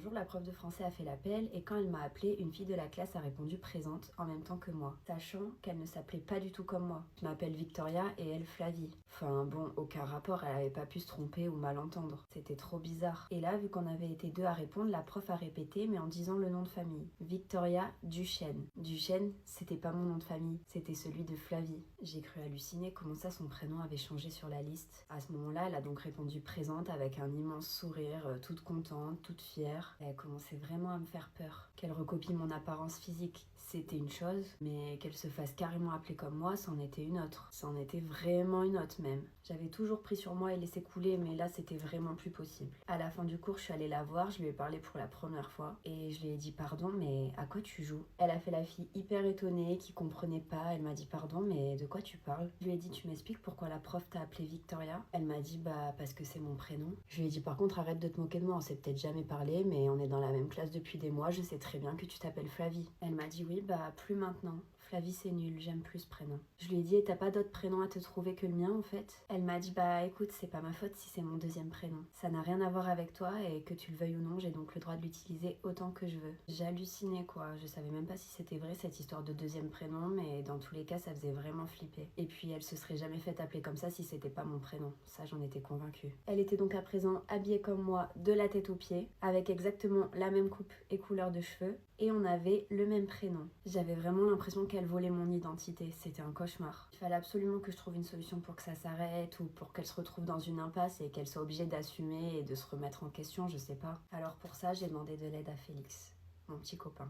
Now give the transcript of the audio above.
jour, la prof de français a fait l'appel et quand elle m'a appelée, une fille de la classe a répondu présente en même temps que moi, sachant qu'elle ne s'appelait pas du tout comme moi. Je m'appelle Victoria et elle Flavie. Enfin bon, aucun rapport, elle avait pas pu se tromper ou mal entendre. C'était trop bizarre. Et là, vu qu'on avait été deux à répondre, la prof a répété mais en disant le nom de famille. Victoria Duchesne. Duchesne, c'était pas mon nom de famille, c'était celui de Flavie. J'ai cru halluciner comment ça son prénom avait changé sur la liste. À ce moment-là, elle a donc répondu présente avec un immense sourire, toute contente, toute fière. Elle commençait vraiment à me faire peur. Qu'elle recopie mon apparence physique, c'était une chose, mais qu'elle se fasse carrément appeler comme moi, c'en était une autre. C'en était vraiment une autre même. J'avais toujours pris sur moi et laissé couler, mais là c'était vraiment plus possible. À la fin du cours, je suis allée la voir, je lui ai parlé pour la première fois et je lui ai dit pardon, mais à quoi tu joues? Elle a fait la fille hyper étonnée, qui comprenait pas. Elle m'a dit pardon, mais de quoi tu parles? Je lui ai dit tu m'expliques pourquoi la prof t'a appelée Victoria? Elle m'a dit bah parce que c'est mon prénom. Je lui ai dit par contre arrête de te moquer de moi, on s'est peut-être jamais parlé, mais on est dans la même classe depuis des mois, je sais très bien que tu t'appelles Flavie. Elle m'a dit oui bah plus maintenant. Flavie c'est nul, j'aime plus ce prénom. Je lui ai dit et t'as pas d'autre prénom à te trouver que le mien en fait? Elle m'a dit bah écoute c'est pas ma faute si c'est mon deuxième prénom. Ça n'a rien à voir avec toi et que tu le veuilles ou non j'ai donc le droit de l'utiliser autant que je veux. J'hallucinais quoi, je savais même pas si c'était vrai cette histoire de deuxième prénom mais dans tous les cas ça faisait vraiment flipper. Et puis elle se serait jamais fait appeler comme ça si c'était pas mon prénom, ça j'en étais convaincue. Elle était donc à présent habillée comme moi de la tête aux pieds avec exactement la même coupe et couleur de cheveux et on avait le même prénom. J'avais vraiment l'impression qu'elle volait mon identité, c'était un cauchemar. Il fallait absolument que je trouve une solution pour que ça s'arrête ou pour qu'elle se retrouve dans une impasse et qu'elle soit obligée d'assumer et de se remettre en question, je sais pas. Alors pour ça, j'ai demandé de l'aide à Félix, mon petit copain.